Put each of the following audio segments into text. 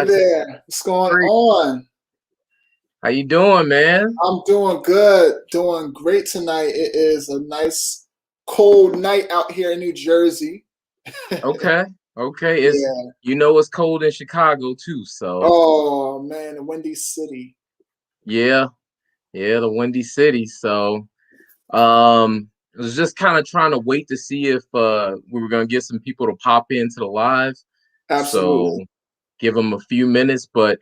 there. What's going Free. on? How you doing, man? I'm doing good, doing great tonight. It is a nice cold night out here in New Jersey. Okay. Okay. Yeah. It's cold in Chicago too, so Oh man, the Windy City. yeah, yeah, the Windy City. So I was just kind of trying to wait to see if we were gonna get some people to pop into the live. So Absolutely. give them a few minutes, but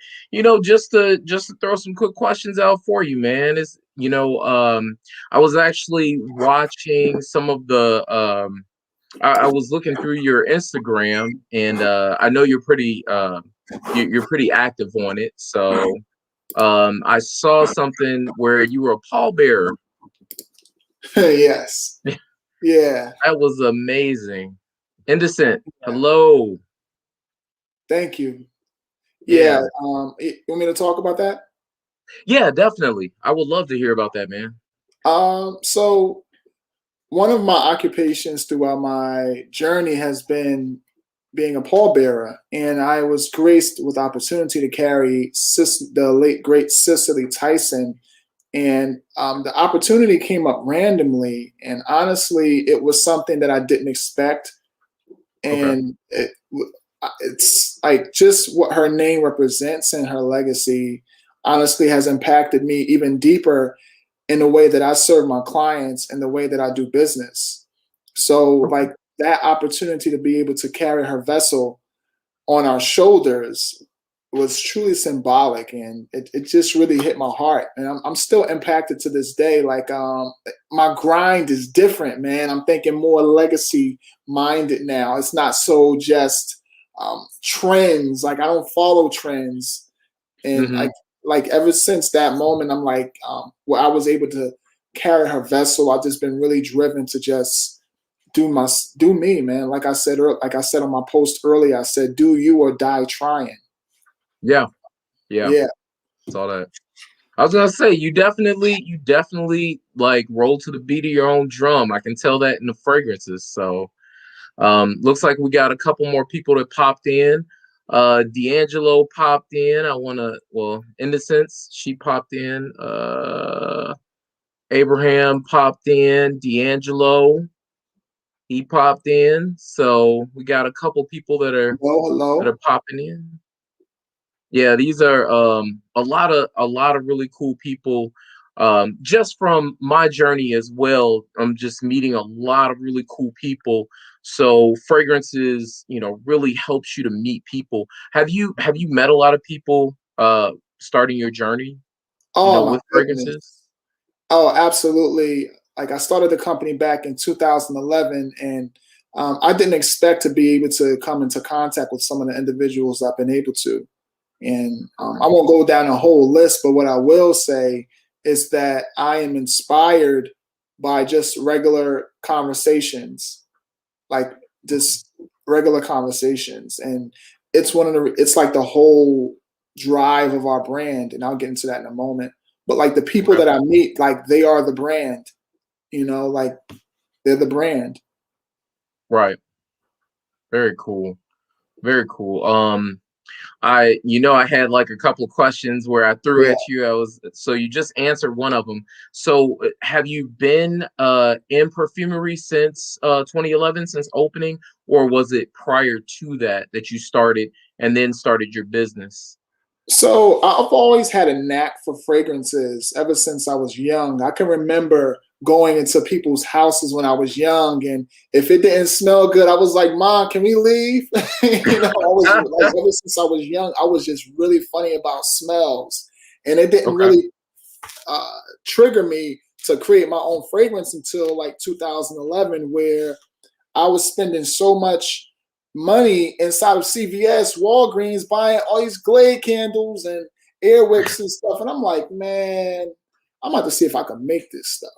just to throw some quick questions out for you, man. I was actually watching some of the I was looking through your Instagram, and I know you're pretty active on it. So I saw something where you were a pallbearer. Yes. Yeah. That was amazing. Indecent. Hello. Thank you. Yeah. Yeah. You want me to talk about that? Yeah, definitely. I would love to hear about that, man. So one of my occupations throughout my journey has been being a pallbearer, and I was graced with the opportunity to carry the late great Cicely Tyson. And the opportunity came up randomly, and honestly, it was something that I didn't expect. Okay. And it's like just what her name represents and her legacy honestly has impacted me even deeper in the way that I serve my clients and the way that I do business. So, like that opportunity to be able to carry her vessel on our shoulders was truly symbolic, and it just really hit my heart. And I'm still impacted to this day. Like my grind is different, man. I'm thinking more legacy minded now. It's not so just trends. Like I don't follow trends, and Mm-hmm. like ever since that moment, I'm like where I was able to carry her vessel. I've just been really driven to just do me, man. Like I said on my post earlier, I said, do you or die trying. Yeah. Yeah. Yeah. Saw that. I was gonna say you definitely like roll to the beat of your own drum. I can tell that in the fragrances. So looks like we got a couple more people that popped in. D'Angelo popped in. Innocence, she popped in. Abraham popped in. D'Angelo, he popped in. So we got a couple people Hello, that hello. are popping in. Yeah, these are a lot of really cool people. Just from my journey as well, I'm just meeting a lot of really cool people. So fragrances, really helps you to meet people. Have you met a lot of people starting your journey, Oh my with fragrances? goodness. Oh, absolutely. Like I started the company back in 2011, and I didn't expect to be able to come into contact with some of the individuals I've been able to. And I won't go down a whole list, but what I will say is that I am inspired by just regular conversations, like just regular conversations. And it's like the whole drive of our brand. And I'll get into that in a moment. But like the people Okay. that I meet, like they are the brand, like they're the brand. Right. Very cool. Very cool. I had like a couple of questions where I threw Yeah. at you. So you just answered one of them. So have you been in perfumery since 2011, since opening, or was it prior to that you started and then started your business? So I've always had a knack for fragrances ever since I was young. I can remember going into people's houses when I was young, and if it didn't smell good, I was like, "Mom, can we leave?" I was like, ever since I was young, I was just really funny about smells, and it didn't Okay. really trigger me to create my own fragrance until like 2011, where I was spending so much money inside of CVS, Walgreens, buying all these Glade candles and Airwicks and stuff. And I'm like, man, I'm about to see if I can make this stuff.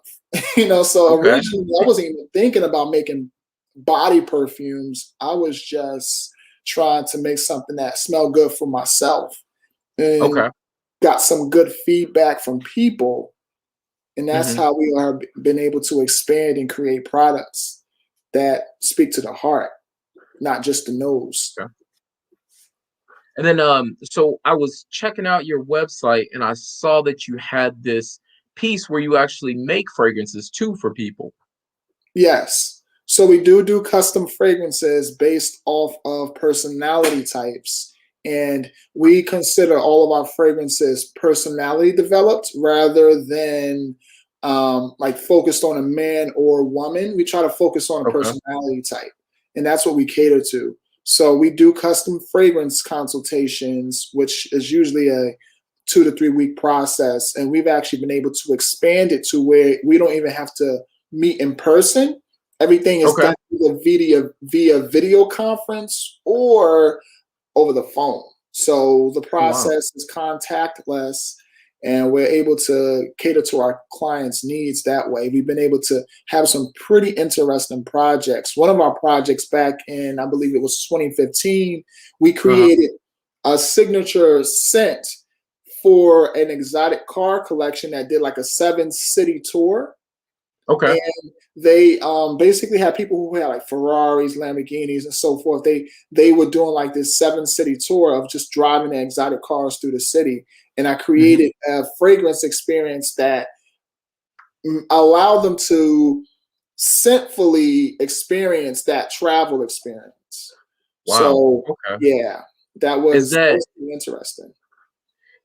So Okay. originally I wasn't even thinking about making body perfumes. I was just trying to make something that smelled good for myself. And Okay. got some good feedback from people. And that's Hmm. how we are been able to expand and create products that speak to the heart, not just the nose. Okay. And then so I was checking out your website and I saw that you had this piece where you actually make fragrances too for people. Yes. So we do custom fragrances based off of personality types. And we consider all of our fragrances personality developed rather than like focused on a man or woman. We try to focus on a Okay. personality type. And that's what we cater to. So we do custom fragrance consultations, which is usually a 2 to 3 week process. And we've actually been able to expand it to where we don't even have to meet in person. Everything is Okay. done via video conference or over the phone. So the Oh, wow. process is contactless and we're able to cater to our clients' needs that way. We've been able to have some pretty interesting projects. One of our projects back in, I believe it was 2015, we Uh-huh. created a signature scent for an exotic car collection that did like a 7 city tour. Okay. And they basically had people who had like Ferraris, Lamborghinis, and so forth. They were doing like this 7 city tour of just driving the exotic cars through the city. And I Hmm. created a fragrance experience that allowed them to scentfully experience that travel experience. Wow. So Okay. yeah, Is that that was pretty interesting.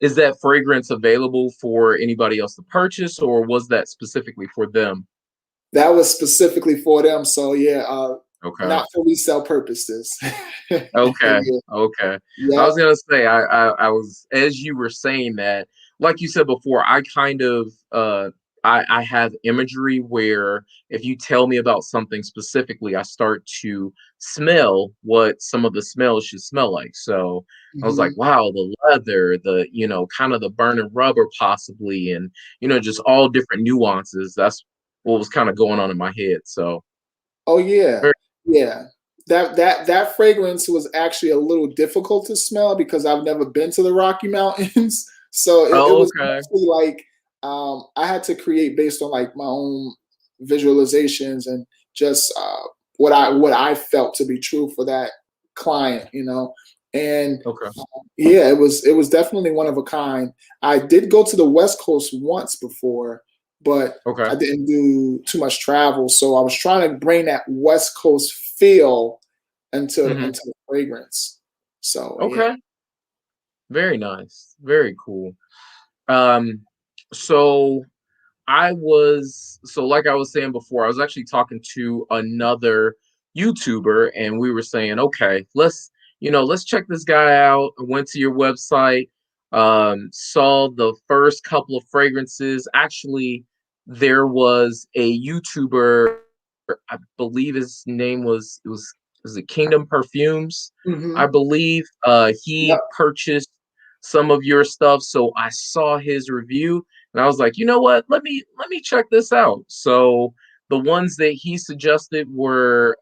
is that fragrance available for anybody else to purchase, or was that specifically for them? That was specifically for them. So yeah, Okay. not for resale purposes. Okay, Yeah. okay. I Yep. was gonna say I was as you were saying that, like you said before, I kind of I have imagery where if you tell me about something specifically, I start to smell what some of the smells should smell like. So I was like, Mhm. wow, the leather, the kind of the burning rubber possibly, and just all different nuances. That's what was kind of going on in my head. So Oh yeah, very yeah. That fragrance was actually a little difficult to smell because I've never been to the Rocky Mountains. So it oh, was okay. actually like I had to create based on like my own visualizations and just what I felt to be true for that client. And Okay. yeah, it was definitely one of a kind. I did go to the West Coast once before, but Okay. I didn't do too much travel, so I was trying to bring that West Coast feel into Hmm. the fragrance. So yeah. Okay. Very nice. Very cool. Um, so so like I was saying before, I was actually talking to another YouTuber and we were saying, okay, let's check this guy out. I went to your website, saw the first couple of fragrances. Actually, there was a YouTuber, I believe his name was it Kingdom Perfumes, I Hmm. believe. He Yep. purchased some of your stuff, so I saw his review and I was like, you know what? Let me check this out. So the ones that he suggested were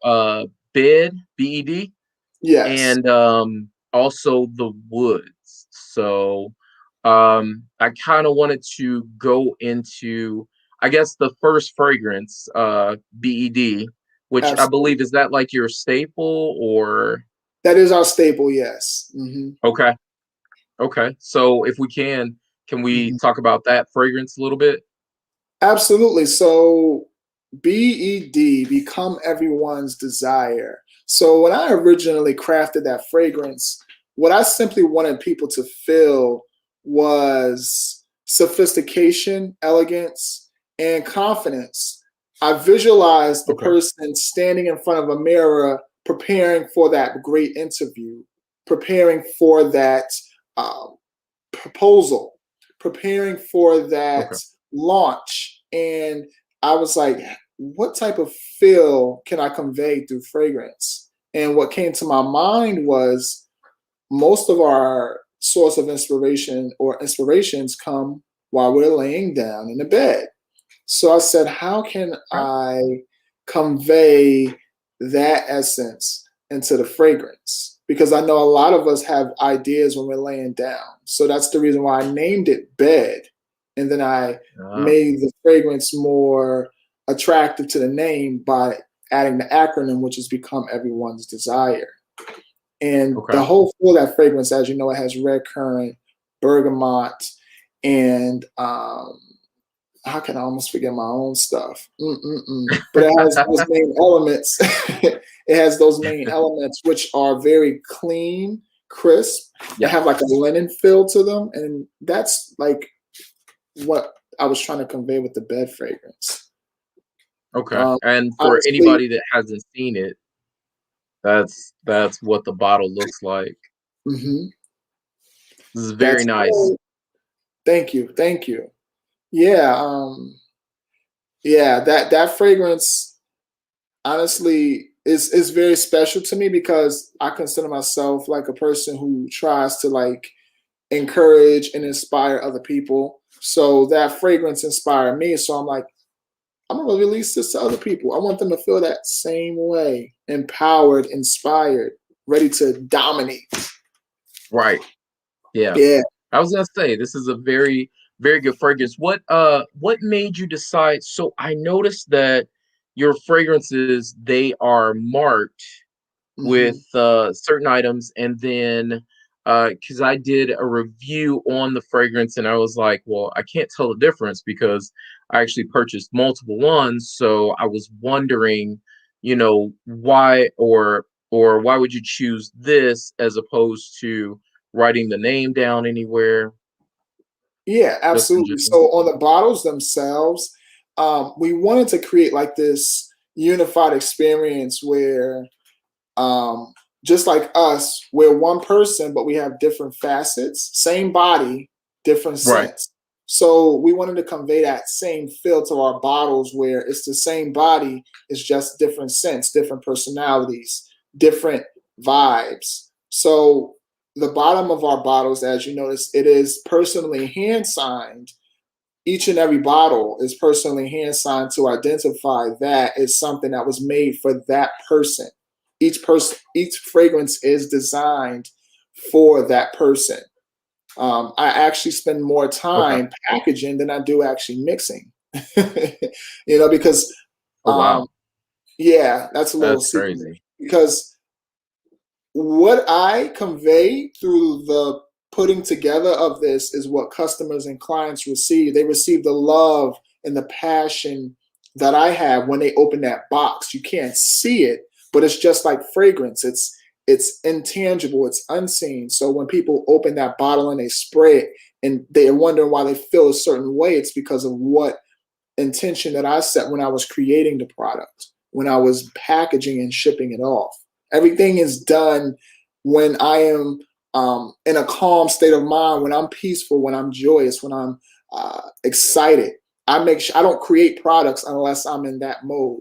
Bed, BED, Yes. and also the Woods. So I kind of wanted to go into, I guess, the first fragrance, BED, which I Absolutely. believe is that like your staple or That is our staple. Yes. okay. Okay. So if we can we Hmm. talk about that fragrance a little bit? Absolutely. So BED, become everyone's desire. So when I originally crafted that fragrance, what I simply wanted people to feel was sophistication, elegance, and confidence. I visualized the Okay. person standing in front of a mirror, preparing for that great interview, preparing for that um, proposal, preparing for that Okay. launch. And I was like, what type of feel can I convey through fragrance? And what came to my mind was most of our source of inspiration or inspirations come while we're laying down in the bed. So I said, how can Right. I convey that essence into the fragrance? Because I know a lot of us have ideas when we're laying down. So that's the reason why I named it Bed. And then I Uh, made the fragrance more attractive to the name by adding the acronym, which has become everyone's desire. And the Okay. whole feel of that fragrance, as you know, it has red currant, bergamot, and how can I almost forget my own stuff? But it has those main elements. It has those main elements, which are very clean, crisp, and Yeah. have like a linen feel to them. And that's like what I was trying to convey with the bed fragrance. Okay. Um, And for honestly, anybody that hasn't seen it, that's what the bottle looks like. mhm, This is very that's nice. cool. Thank you, thank you. Yeah, yeah, that fragrance honestly is very special to me because I consider myself like a person who tries to like encourage and inspire other people. So that fragrance inspired me. So I'm like, I'm gonna release this to other people. I want them to feel that same way, empowered, inspired, ready to dominate. Right. Yeah. Yeah. I was gonna say this is a very, very good fragrance. What made you decide? So I noticed that your fragrances, they are marked with Hmm. certain items, and then because I did a review on the fragrance and I was like, well, I can't tell the difference because I actually purchased multiple ones. So I was wondering, why, or why would you choose this as opposed to writing the name down anywhere, Yeah, just in absolutely. So general? on the bottles themselves, we wanted to create like this unified experience where um, just like us, we're one person, but we have different facets, same body, different Right. scents. So we wanted to convey that same feel to our bottles where it's the same body, it's just different scents, different personalities, different vibes. So the bottom of our bottles, as you notice, it is personally hand signed. Each and every bottle is personally hand signed to identify that is something that was made for that person. Each fragrance is designed for that person. I actually spend more Okay. time packaging than I do actually mixing. Because Oh um, wow, yeah, that's a little that's secret. crazy. Because what I convey through the putting together of this is what customers and clients receive. They receive the love and the passion that I have when they open that box. You can't see it, but it's just like fragrance. It's intangible, it's unseen. So when people open that bottle and they spray it and they're wondering why they feel a certain way, it's because of what intention that I set when I was creating the product, when I was packaging and shipping it off. Everything is done when I am in a calm state of mind, when I'm peaceful, when I'm joyous, when I'm excited. I make sure I don't create products unless I'm in that mode.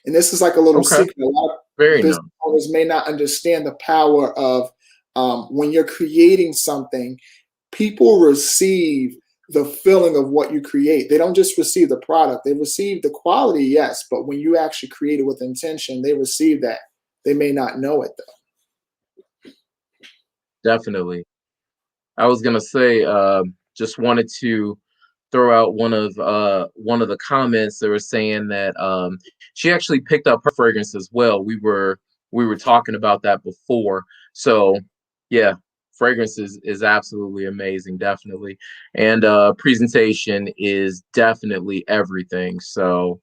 And this is like a little Okay. secret. A lot of Very business nice. owners may not understand the power of when you're creating something, people receive the feeling of what you create. They don't just receive the product, they receive the quality, yes, but when you actually create it with intention, they receive that. They may not know it though. Definitely. I was gonna say, just wanted to throw out one of the comments that were saying that she actually picked up her fragrance as well. We were talking about that before. So yeah, fragrance is absolutely amazing, definitely. And presentation is definitely everything. So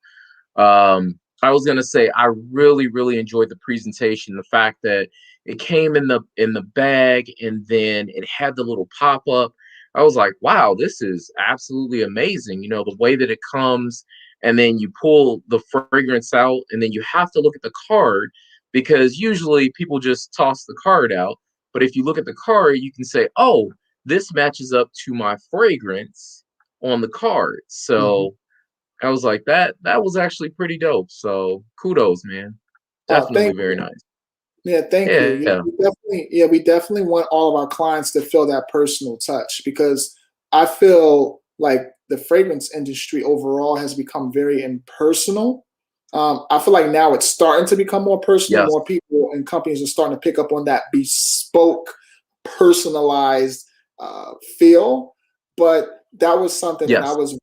I was gonna say I really, really enjoyed the presentation. The fact that it came in the bag and then it had the little pop up. I was like, wow, this is absolutely amazing. The way that it comes and then you pull the fragrance out and then you have to look at the card because usually people just toss the card out. But if you look at the card, you can say, oh, this matches up to my fragrance on the card. Mhm. So I was like, that was actually pretty dope. So kudos, man. Definitely Thank very you. nice. Yeah, thank you. Yeah. We definitely want all of our clients to feel that personal touch because I feel like the fragrance industry overall has become very impersonal. I feel like now it's starting to become more personal. Yes. More people and companies are starting to pick up on that bespoke, personalized feel. But that was something that I Yes. was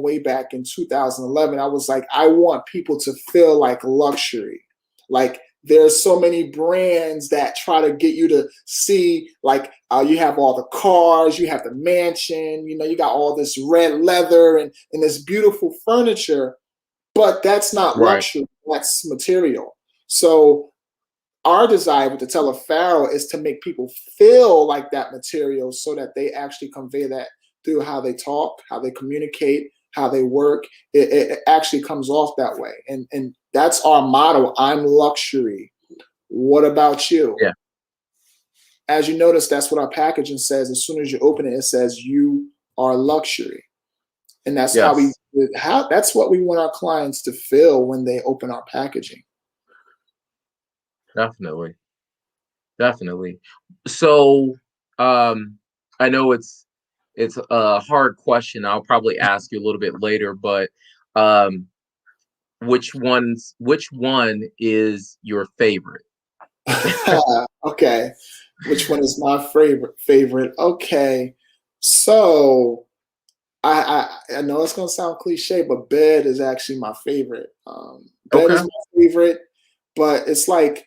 way back in 2011. I was like, I want people to feel like luxury, like there's so many brands that try to get you to see, like, you have all the cars, you have the mansion, you know, you got all this red leather and this beautiful furniture, but that's not Right. luxury, that's material. So our desire with the Taliaferro is to make people feel like that material so that they actually convey that through how they talk, how they communicate, how they work. It actually comes off that way. And that's our motto. I'm luxury. What about you? Yeah. As you notice, that's what our packaging says. As soon as you open it, it says you are luxury. And that's Yes. that's what we want our clients to feel when they open our packaging. Definitely. Definitely. So, I know it's a hard question. I'll probably ask you a little bit later, but um, which one is your favorite? Okay. Which one is my favorite? Okay. So I know it's gonna sound cliche, but bed is actually my favorite. Bed is Okay. my favorite, but it's like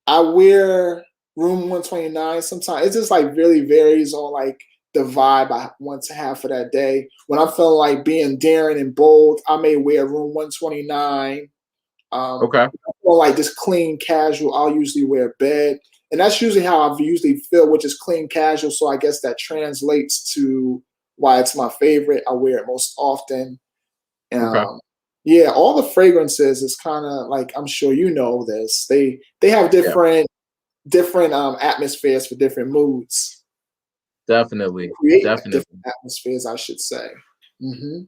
I wear room 129 sometimes. It just like really varies on like the vibe I want to have for that day. When I'm feeling like being daring and bold, I may wear room 129. Okay. Or like just clean casual, I'll usually wear bed. And that's usually how I usually feel, which is clean casual. So I guess that translates to why it's my favorite. I wear it most often. Okay. Um, yeah, all the fragrances is kind of like, I'm sure you know this. They have Yeah. different atmospheres for different moods. Definitely. Create Definitely. different atmospheres, I should say. Hmm.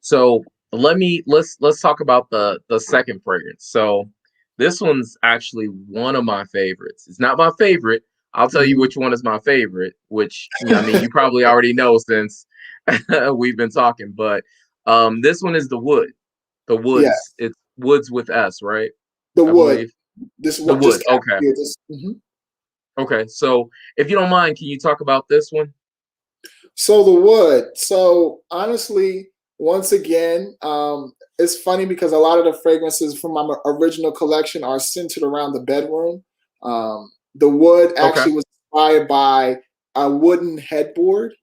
So let's talk about the second fragrance. So this one's actually one of my favorites. It's not my favorite. I'll tell you Hmm. which one is my favorite, which I mean you probably already know since we've been talking, but this one is the wood. The Yeah, woods. It's woods with S, right? the I wood. believe. This The one wood. just Okay. captured this. Mhm. Okay. So if you don't mind, can you talk about this one? So the wood. So honestly, once again, it's funny because a lot of the fragrances from my original collection are centered around the bedroom. The wood Okay. actually was inspired by a wooden headboard,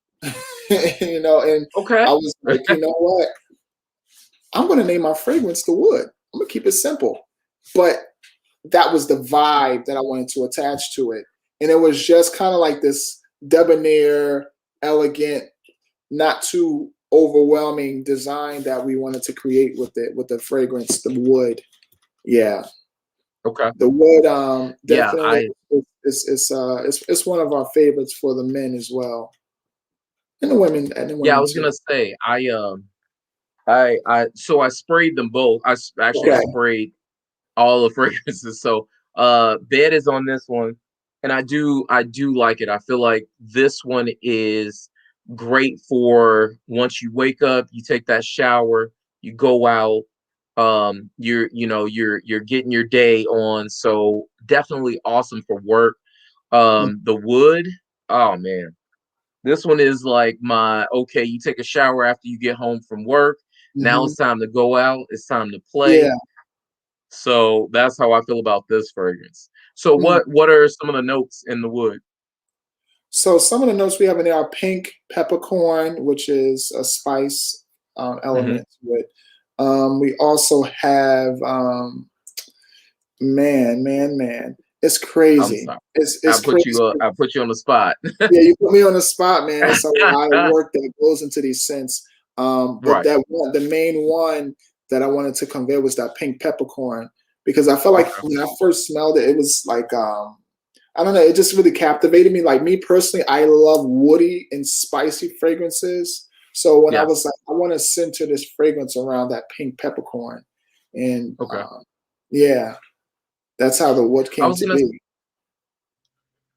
you know, and Okay. I was like, you know what? I'm going to name my fragrance the wood. I'm going to keep it simple. But that was the vibe that I wanted to attach to it. And it was just kind of like this debonair, elegant, not too overwhelming design that we wanted to create with it, with the fragrance, the wood. Yeah. Okay. The wood Yeah, definitely it's one of our favorites for the men as well. And the yeah, I women was too. gonna say I so I sprayed them both. Actually Okay. sprayed all the fragrances. So bed is on this one, and I do like it. I feel like this one is great for once you wake up, you take that shower, you go out, you're getting your day on. So definitely awesome for work. The wood, oh man, this one is like my okay, you take a shower after you get home from work. Now Mm-hmm. it's time to go out, it's time to play. Yeah. So that's how I feel about this fragrance. So Mm. what are some of the notes in the wood? So some of the notes we have in there are pink peppercorn, which is a spice Hmm. element to it. We also have man, it's I'm crazy. sorry. It's crazy. I put you on the spot. Yeah, you put me on the spot, man. It's a lot of work that goes into these scents. But Right. the main one that I wanted to convey was that pink peppercorn because I felt like Okay. when I first smelled it, it was like I don't know, it just really captivated me. Like me personally, I love woody and spicy fragrances. So when I was Yes. like, I want to center this fragrance around that pink peppercorn, and Okay. yeah, that's how the wood I came was to gonna be.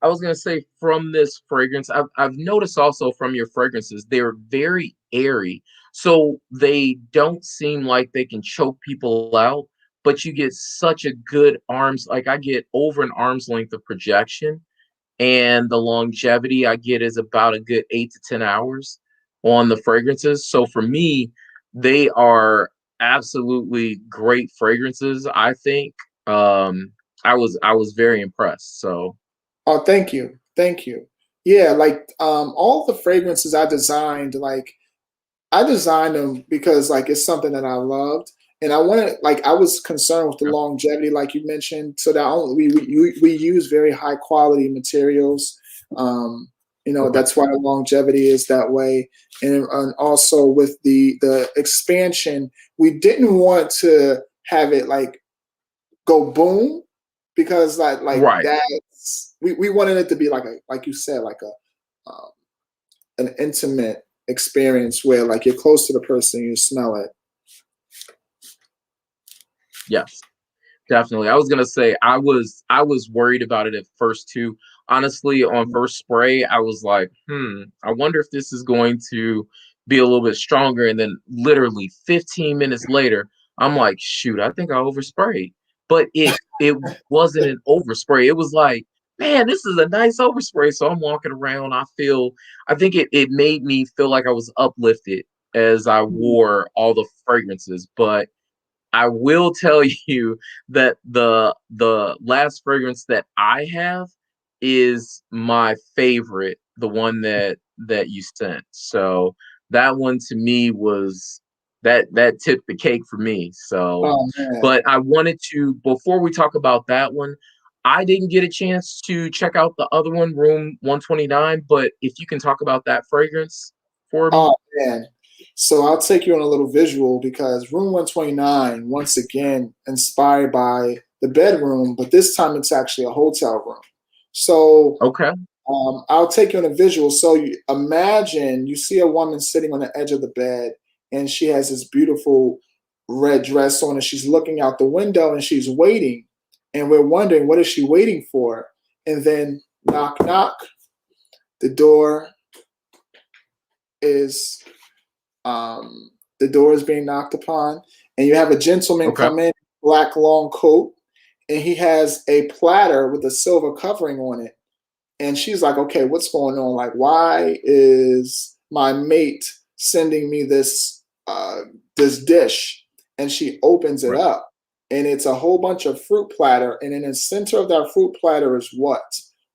I was gonna say from this fragrance, I've noticed also from your fragrances, they're very airy. So they don't seem like they can choke people out, but you get such a good arms, like I get over an arm's length of projection, and the longevity I get is about a good 8 to 10 hours on the fragrances. So for me, they are absolutely great fragrances, I think. Um I was very impressed. So Oh, thank you. Thank you. Yeah, like all the fragrances I designed, like I designed them because like it's something that I loved, and I wanted like I was concerned with the longevity, like you mentioned, so that we use very high quality materials. Um, okay. that's why the longevity is that way, and also with the expansion, we didn't want to have it like go boom because like Right. that's we wanted it to be like a like you said like a an intimate experience where like you're close to the person, you smell it. Yes. Definitely. I was gonna say I was worried about it at first too. Honestly, on first spray, I was like, I wonder if this is going to be a little bit stronger. And then literally 15 minutes later, I'm like, shoot, I think I oversprayed. But it wasn't an overspray. It was like, man, this is a nice overspray. So I'm walking around. I think it made me feel like I was uplifted as I wore all the fragrances. But I will tell you that the last fragrance that I have is my favorite, the one that you sent. So that one to me was that tipped the cake for me. So, Oh man. but I wanted to before we talk about that one, I didn't get a chance to check out the other one, Room 129. But if you can talk about that fragrance for me, Oh man. So I'll take you on a little visual because Room 129, once again, inspired by the bedroom, but this time it's actually a hotel room. So okay, I'll take you on a visual. So you imagine you see a woman sitting on the edge of the bed, and she has this beautiful red dress on, and she's looking out the window and she's waiting. And we're wondering, what is she waiting for? And then knock, knock, the door is the door is being knocked upon, and you have a gentleman okay, come in, black long coat, and he has a platter with a silver covering on it. And she's like, okay, what's going on? Like, why is my mate sending me this dish? And she opens it right. up, and it's a whole bunch of fruit platter. And in the center of that fruit platter is what?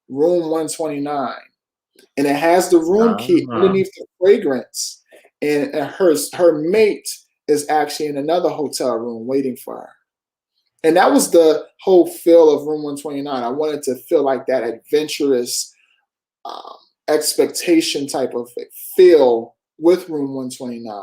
Room 129. And it has the room key Ah, underneath the fragrance. And her mate is actually in another hotel room waiting for her. And that was the whole feel of Room 129. I wanted to feel like that adventurous um, expectation type of feel with Room 129.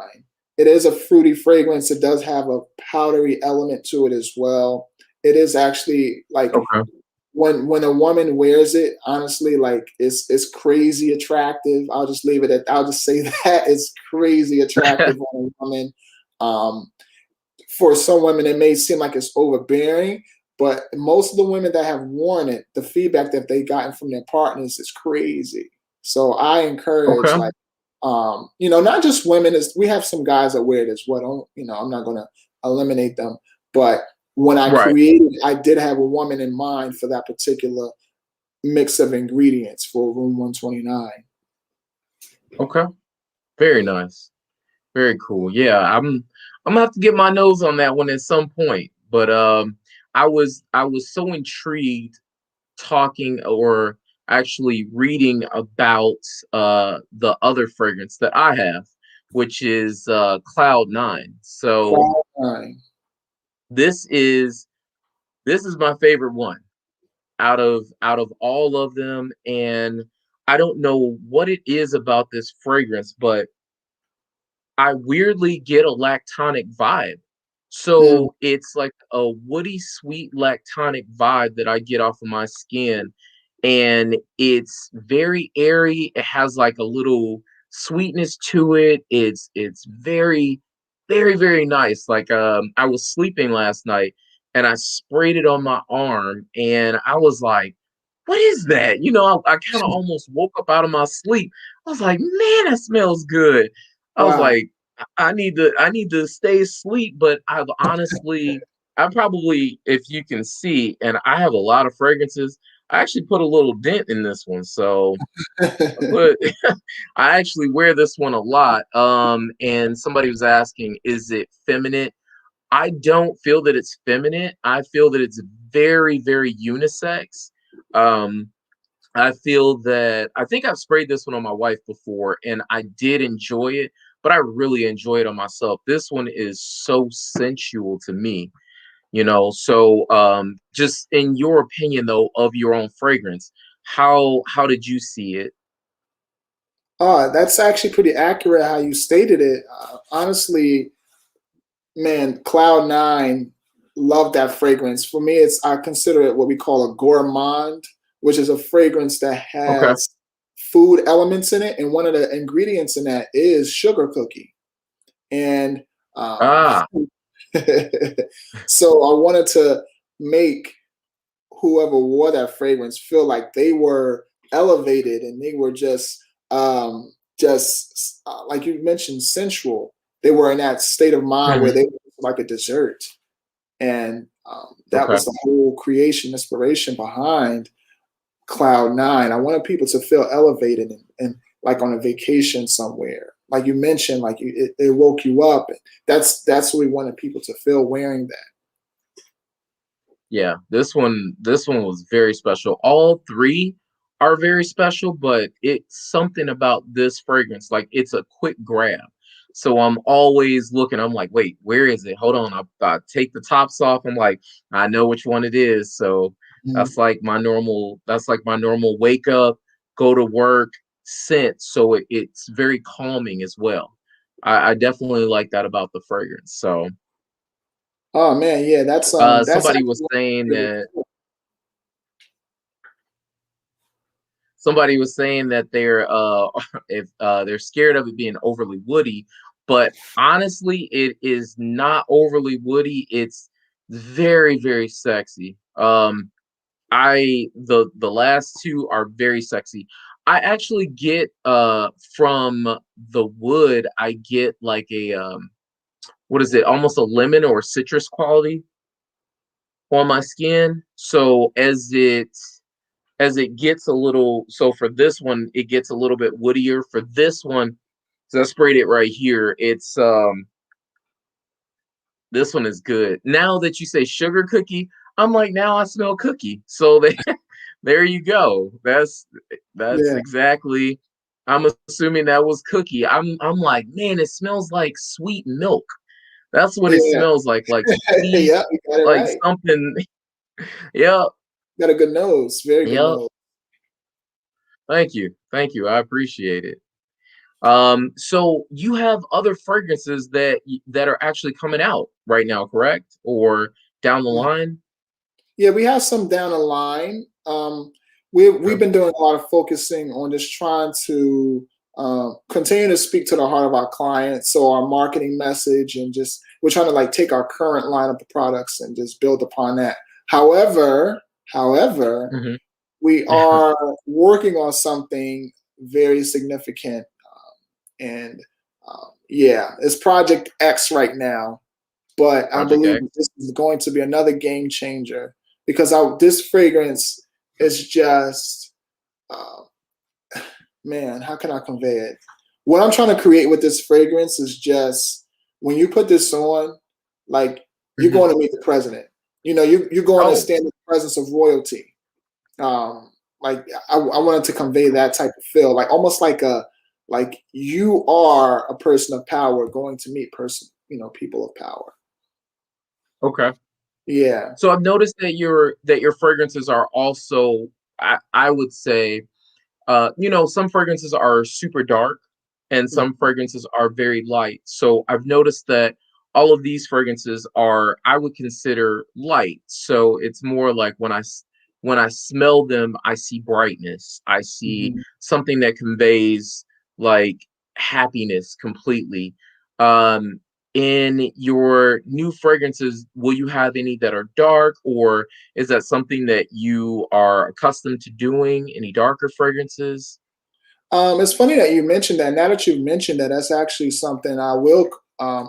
It is a fruity fragrance. It does have a powdery element to it as well. It is actually like okay. when a woman wears it, honestly, like it's crazy attractive. I'll just say that it's crazy attractive on a woman. Um, for some women, it may seem like it's overbearing, but most of the women that have worn it, the feedback that they've gotten from their partners is crazy. So I encourage, Okay. like, not just women. Is we have some guys that wear it as well. I'm not going to eliminate them, but when I Right. created, I did have a woman in mind for that particular mix of ingredients for Room 129. Okay. Very nice. Very cool. Yeah, I'm gonna have to get my nose on that one at some point. But I was so intrigued talking or actually reading about the other fragrance that I have, which is Cloud Nine. So Cloud nine. this is this is my favorite one out of all of them, and I don't know what it is about this fragrance, but I weirdly get a lactonic vibe. Mm, So it's like a woody sweet lactonic vibe that I get off of my skin. And it's very airy. It has like a little sweetness to it. It's very, very, very nice. Like I was sleeping last night and I sprayed it on my arm and I was like, what is that? I kind of almost woke up out of my sleep. I was like, man, that smells good. I was wow. like, I need to stay asleep, but I probably, if you can see, and I have a lot of fragrances. I actually put a little dent in this one, so I put I actually wear this one a lot. And somebody was asking, is it feminine? I don't feel that it's feminine. I feel that it's very, very unisex. I feel that I think I've sprayed this one on my wife before, and I did enjoy it, but I really enjoy it on myself. This one is so sensual to me, you know. So, just in your opinion, though, of your own fragrance, how did you see it? That's actually pretty accurate how you stated it. Honestly, man, Cloud Nine, love that fragrance. For me, I consider it what we call a gourmand, which is a fragrance that Okay. has food elements in it, and one of the ingredients in that is sugar cookie. And um, Ah. so I wanted to make whoever wore that fragrance feel like they were elevated and they were just like you mentioned, sensual. They were in that state of mind where Hmm. they were like a dessert, and that Okay. was the whole creation inspiration behind Cloud Nine. I wanted people to feel elevated and like on a vacation somewhere. Like you mentioned, like it woke you up. That's what we wanted people to feel wearing that. Yeah, this one was very special. All three are very special, but it's something about this fragrance, like it's a quick grab. So I'm always looking. I'm like, wait, where is it? Hold on. I take the tops off. I'm like, I know which one it is. So Mhm. That's like my normal wake up, go to work scent. So it's very calming as well. I definitely like that about the fragrance. So Oh man, yeah, that's somebody was actually saying really that cool. somebody was saying that they're if they're scared of it being overly woody, but honestly it is not overly woody. It's very, very sexy. I The last two are very sexy. I actually get from the wood, I get like a what is it, almost a lemon or citrus quality on my skin. So as it gets a little, so for this one it gets a little bit woodier. For this one, so I sprayed it right here, it's this one is good. Now that you say sugar cookie, I'm like, now I smell cookie. So they, there you go. That's Yeah, exactly, I'm assuming that was cookie. I'm like, man, it smells like sweet milk. That's what it yeah, smells like sweet, yeah. You got it like right. something. Yeah. Got a good nose, very good Yeah. nose. Thank you, I appreciate it. So you have other fragrances that are actually coming out right now, correct? Or down the line? Yeah, we have some down the line. We've Okay. been doing a lot of focusing on just trying to continue to speak to the heart of our clients. So our marketing message and just we're trying to like take our current lineup of products and just build upon that. However, Hmm. we are working on something very significant, and yeah, it's Project X right now, but I Project believe X. this is going to be another game changer because this fragrance is just, uh, man, how can I convey it? What I'm trying to create with this fragrance is just when you put this on, like you're Hmm. going to meet the president. You know, you're going to Oh, stand in the presence of royalty. Like I wanted to convey that type of feel, like almost like you are a person of power going to meet people of power. okay. Yeah. So I've noticed that your fragrances are also, I would say, some fragrances are super dark and some fragrances are very light. So I've noticed that all of these fragrances are, I would consider, light. So it's more like when I smell them, I see brightness. I see Mhm. something that conveys like happiness completely. Um, in your new fragrances, will you have any that are dark, or is that something that you are accustomed to doing? Any darker fragrances? It's funny that you mentioned that. Now that you've mentioned that, that's actually something I will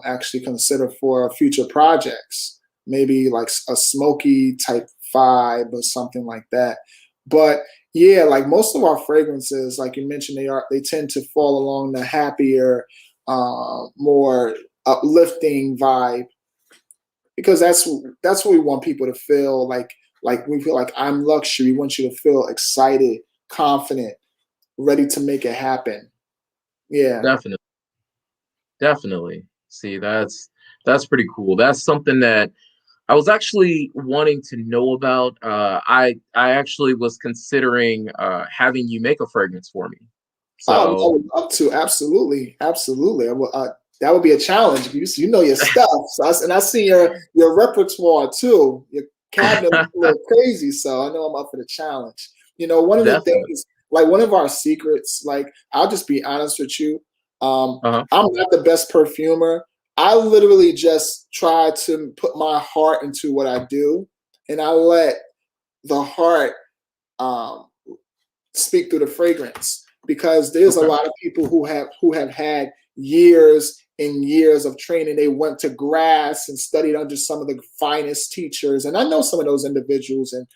actually consider for future projects. Maybe like a smoky type vibe or something like that. But yeah, like most of our fragrances, like you mentioned, they tend to fall along the happier, more uplifting vibe because that's what we want people to feel like Like we feel like I'm luxury. We want you to feel excited, confident, ready to make it happen. Yeah. Definitely. Definitely. See, that's pretty cool. That's something that I was actually wanting to know about. I actually was considering having you make a fragrance for me. I So would love to. Absolutely, absolutely. That would be a challenge. You know your stuff. And I see your repertoire too. Your cabinet looks a little crazy, so I know I'm up for the challenge. One of the definitely. things, like one of our secrets, like I'll just be honest with you. Uh-huh. I'm not the best perfumer. I literally just try to put my heart into what I do, and I let the heart um, speak through the fragrance, because there's a Okay. lot of people who have had years and years of training. They went to grass and studied under some of the finest teachers, and I know some of those individuals, and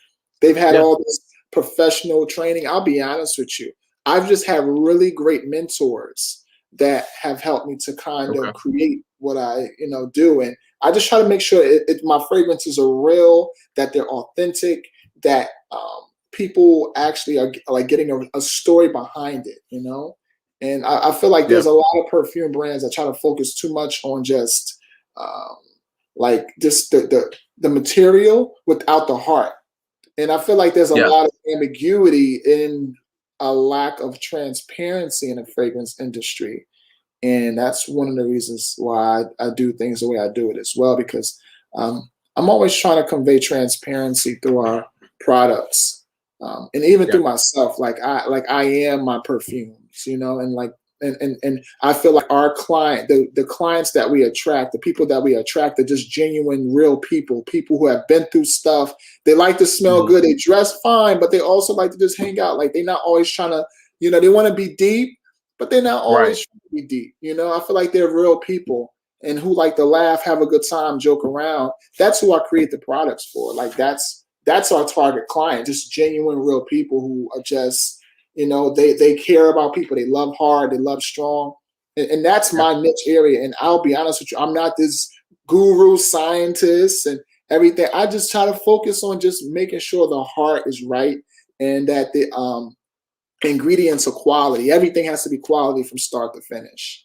they've had Yeah. all this professional training. I'll be honest with you, I've just had really great mentors that have helped me to kind Okay. of create what I do. And I just try to make sure my fragrances are real, that they're authentic, that people actually are like getting a story behind it. And I feel like Yeah. there's a lot of perfume brands that try to focus too much on just um, like just the material without the heart. And I feel like there's a Yeah. lot of ambiguity in a lack of transparency in the fragrance industry. And that's one of the reasons why I do things the way I do it as well, because I'm always trying to convey transparency through our products, and even Yeah. through myself. Like I am my perfumes, and like and I feel like our the clients that we attract, the people that we attract, are just genuine, real people who have been through stuff. They like to smell Mhm. good, they dress fine, but they also like to just hang out. Like they're not always trying to, they want to be deep, but they're not Right. always trying to be deep. I feel like they're real people and who like to laugh, have a good time, joke around. That's who I create the products for. Like that's our target client, just genuine, real people who are just, they care about people. They love hard, they love strong. And that's Yeah. my niche area. And I'll be honest with you, I'm not this guru scientist and everything. I just try to focus on just making sure the heart is right, and that the ingredients are quality. Everything has to be quality from start to finish.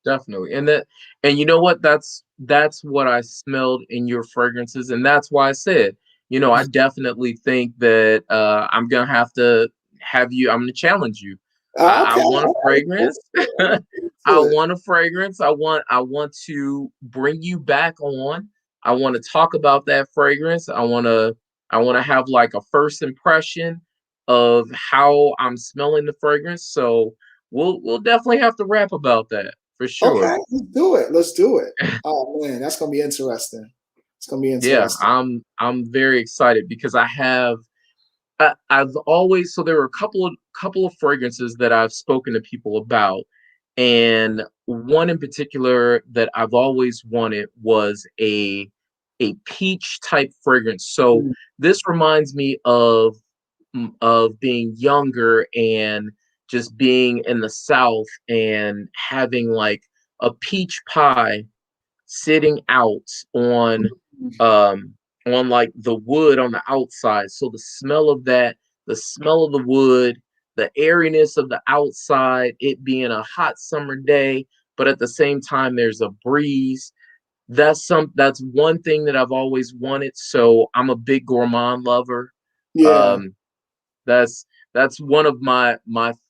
Definitely. And you know what? That's what I smelled in your fragrances. And that's why I said, I definitely think that I'm gonna challenge you. I Okay, want a all right, fragrance. I to it. want a fragrance. I want to bring you back on. I want to talk about that fragrance. I want to have like a first impression of how I'm smelling the fragrance. So we'll definitely have to rap about that for sure. Okay, let's do it. Let's do it. Oh man, that's gonna be interesting. It's gonna be Yeah, interesting. I'm very excited because I've always so there were a couple of fragrances that I've spoken to people about, and one in particular that I've always wanted was a peach type fragrance. So Mm, this reminds me of being younger and just being in the South and having like a peach pie sitting out on um like the wood on the outside. So the smell of the wood, the airiness of the outside, it being a hot summer day, but at the same time there's a breeze. That's one thing that I've always wanted. So I'm a big gourmand lover. yeah. Um that's one of my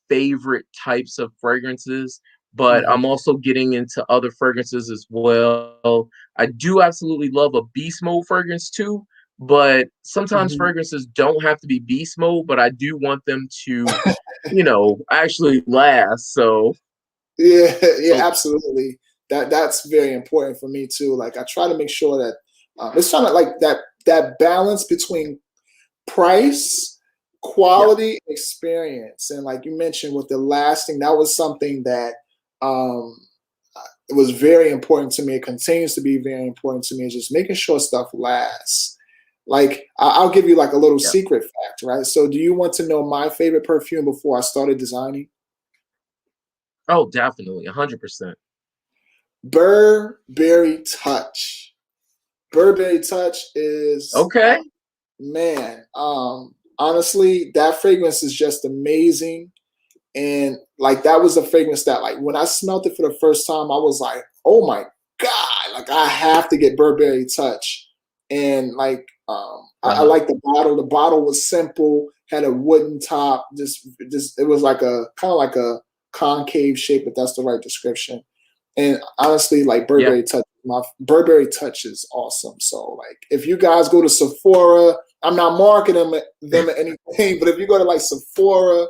favorite types of fragrances, but Mhm. I'm also getting into other fragrances as well. I do absolutely love a beast mode fragrance too, but sometimes Mhm. fragrances don't have to be beast mode, but I do want them to, actually last. Yeah, yeah, So absolutely. That's very important for me too. Like I try to make sure that it's trying to like that balance between price, yeah, quality, and experience. And like you mentioned with the lasting, that was something that um, it was very important to me. It continues to be very important to me. Is just making sure stuff lasts. Like I'll give you like a little yeah. secret fact, right? So, do you want to know my favorite perfume before I started designing? Oh, definitely, 100%. Burberry Touch. Burberry Touch is Okay. Man, honestly, that fragrance is just amazing. And like that was a fragrance that like when I smelled it for the first time, I was like, oh my God, like I have to get Burberry Touch. And like I Uh-huh. like the bottle. The bottle was simple, had a wooden top, just it was like a kind of like a concave shape, if that's the right description. And honestly, like Yeah. Burberry Touch is awesome. So like if you guys go to Sephora, I'm not marketing them or anything, but if you go to like Sephora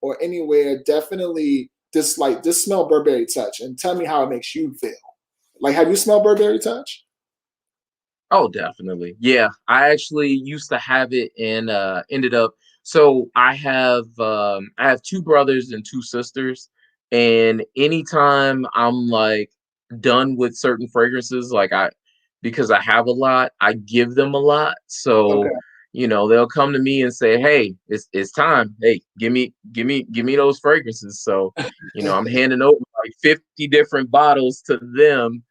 or anywhere, definitely just smell Burberry Touch and tell me how it makes you feel. Like, have you smelled Burberry Touch? Oh, definitely. Yeah, I actually used to have it and ended up so I have two brothers and two sisters, and anytime I'm like done with certain fragrances, like I because I have a lot, I give them a lot. Okay. So, they'll come to me and say, "Hey, it's time. Hey, give me those fragrances." So, I'm handing over like 50 different bottles to them,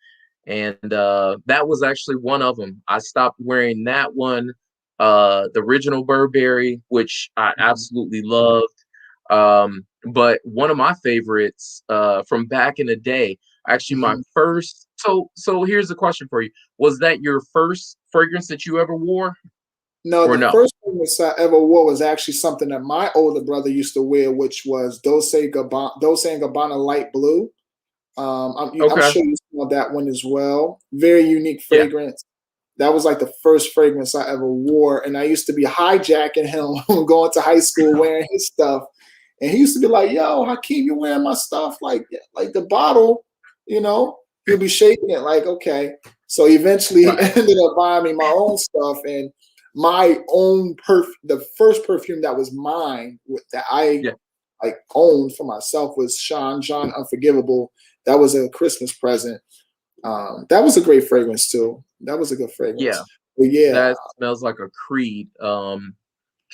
and that was actually one of them. I stopped wearing that one, the original Burberry, which I Mhm. absolutely loved. But one of my favorites from back in the day, actually my Mhm. first. So here's a question for you: was that your first fragrance that you ever wore, No, or the no? first fragrance I ever wore was actually something that my older brother used to wear, which was Dolce and Gabbana Light Blue. I'm Okay, sure you smelled that one as well. Very unique yeah, fragrance. That was like the first fragrance I ever wore, and I used to be hijacking him going to high school wearing his stuff, and he used to be like, "Yo, Hakeem, you wearing my stuff? Like the bottle, you know?" He'll be shaking it like, "Okay." So eventually, he right, ended up buying me my own stuff and my own the first perfume that was mine that I yeah, like owned for myself was Sean John Unforgivable. That was a Christmas present. That was a great fragrance too. That was a good yeah. fragrance. But yeah. That smells like a Creed. Trying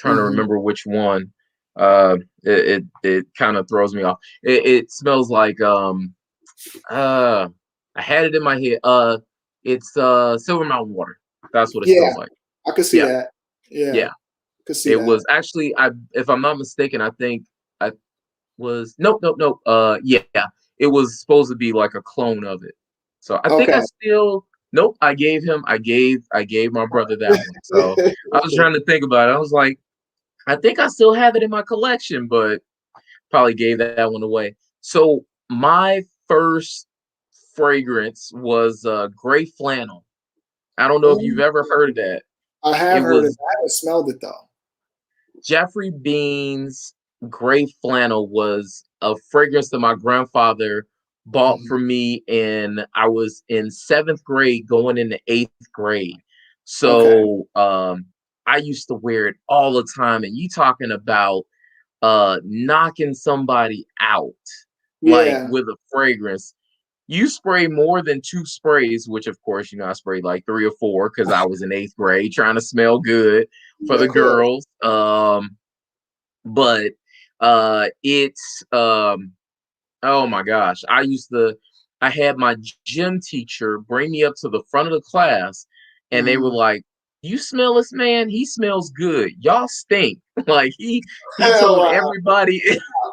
to Hmm. remember which one. It kind of throws me off. It smells like uh I had it in my head. It's Silver Mountain Water. That's what it Yeah, smells like. I could see Yeah, that. Yeah, yeah. could see It that. was actually I if I'm not mistaken, I think I was nope, nope, nope. Yeah. It was supposed to be like a clone of it. So I think I Okay. still nope, I gave my brother that one. So I was trying to think about it. I was like, I think I still have it in my collection, but probably gave that one away. So my first fragrance was gray flannel. I don't know if you've Mm, ever heard of that. I It have heard it. was I haven't smelled it though. Jeffrey Bean's gray flannel was a fragrance that my grandfather bought Mhm. for me, and I was in seventh grade going into eighth grade. Okay. So I used to wear it all the time. And you talking about knocking somebody out like Yeah. with a fragrance. You spray more than two sprays, which of course, I sprayed like three or four because I was in eighth grade trying to smell good for Yeah, the of course. girls. But it's oh my gosh, I had my gym teacher bring me up to the front of the class, and they were Mm. like, "You smell this man? He smells good. Y'all stink." Like he Oh, told wow. everybody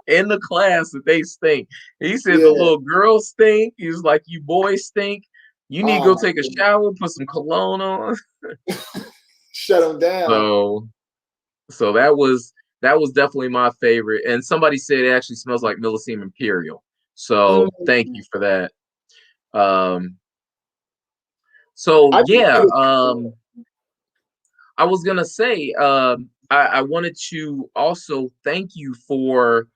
in the class that they stink. He said the Yeah. little girls stink. He was like, "You boys stink. You need to Oh go my take a goodness. shower, put some cologne on." Shut him down. So so that was definitely my favorite. And somebody said it actually smells like Millesime Imperial. So thank Mm. you for that. Um, so I didn't yeah, get it. I was gonna say, I wanted to also thank you for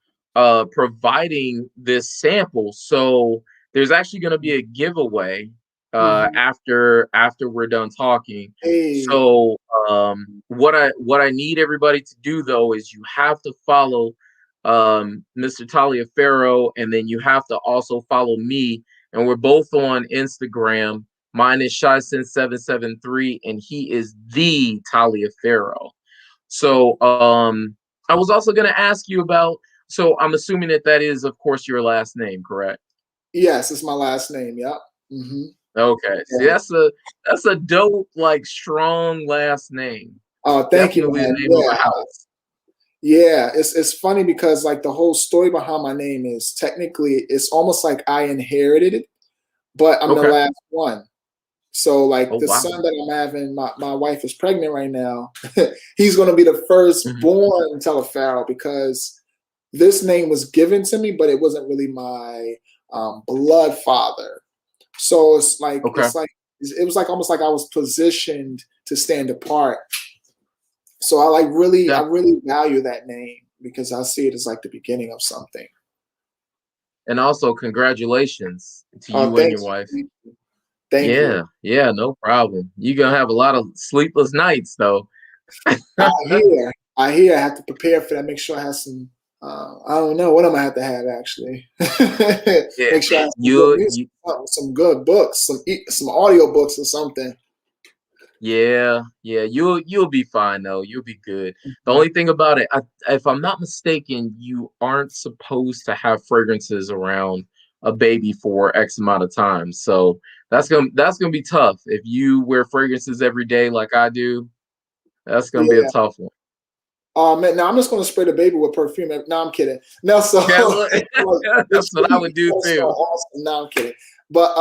providing this sample. So there's actually gonna be a giveaway Mhm. after we're done talking. Hey. So what I need everybody to do though is you have to follow Mr. Taliaferro, and then you have to also follow me, and we're both on Instagram. Mine is Shysen773, and he is the Taliaferro. So I was also going to ask you about. So I'm assuming that is, of course, your last name, correct? Yes, it's my last name. Yep. Hmm. Okay. See, Yeah. that's a dope, like strong last name. Thank you, Definitely the man. name of a Yeah. house. Yeah, it's funny because like the whole story behind my name is technically it's almost like I inherited it, but I'm the Okay. last one. So like Oh the wow. son that I'm having, my wife is pregnant right now. He's gonna be the first Mhm. born Taliaferro because this name was given to me, but it wasn't really my blood father. So Okay. it was like almost like I was positioned to stand apart. So I really value that name because I see it as like the beginning of something. And also, congratulations to Oh, you and thank your you. wife. Thank you. Yeah, yeah, no problem. You're gonna have a lot of sleepless nights, though. I hear I have to prepare for that, make sure I have some I don't know what I'm gonna have to have actually. Yeah, Make sure I have some good you, music, you, some good books, some audio books or something. yeah, yeah. You'll be fine though. You'll be good. The Mhm. only thing about it, if I'm not mistaken, you aren't supposed to have fragrances around a baby for X amount of time. So that's gonna be tough. If you wear fragrances every day like I do, that's gonna be a Yeah. tough one. Oh man, now I'm just gonna spray the baby with perfume. No, I'm kidding. No, so That's what, like, that's what I would he do gotta smell too. awesome. No, I'm kidding. But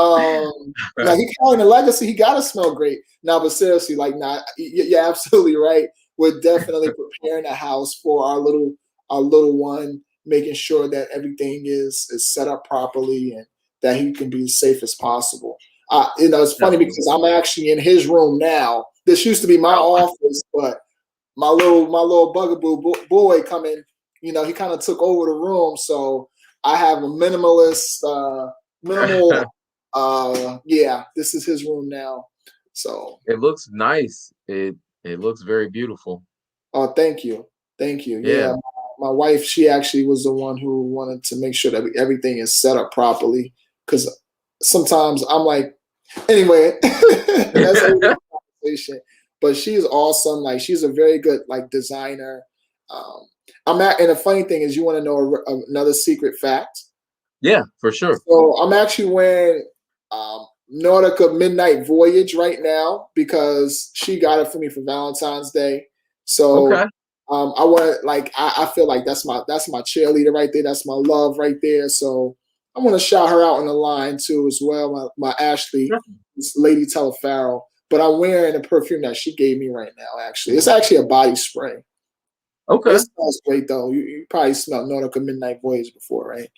now he carrying a legacy. He gotta smell great. Now, but seriously, like, nah, you're absolutely right. We're definitely preparing the house for our little one, making sure that everything is set up properly and that he can be as safe as possible. It's funny Definitely. because I'm actually in his room now. This used to be my Oh, office, but my little bugaboo boy coming, he kind of took over the room. So I have a minimal. Yeah, this is his room now. So, it looks nice. It looks very beautiful. oh, thank you. Yeah. Yeah, my wife, she actually was the one who wanted to make sure that everything is set up properly. Because sometimes I'm like, anyway, that's a whole different conversation. But she's awesome. Like she's a very good like designer. Um, and the funny thing is, you want to know another secret fact? Yeah, for sure. So I'm actually wearing Nautica Midnight Voyage right now because she got it for me for Valentine's Day. Okay. So I want like I feel like that's my cheerleader right there. That's my love right there. So I want to shout her out on the line too as well. My Ashley, this Lady Taliaferro. But I'm wearing a perfume that she gave me right now. Actually, it's actually a body spray. It Okay. smells great though. You probably smelled Nautica Midnight Voyage before, right?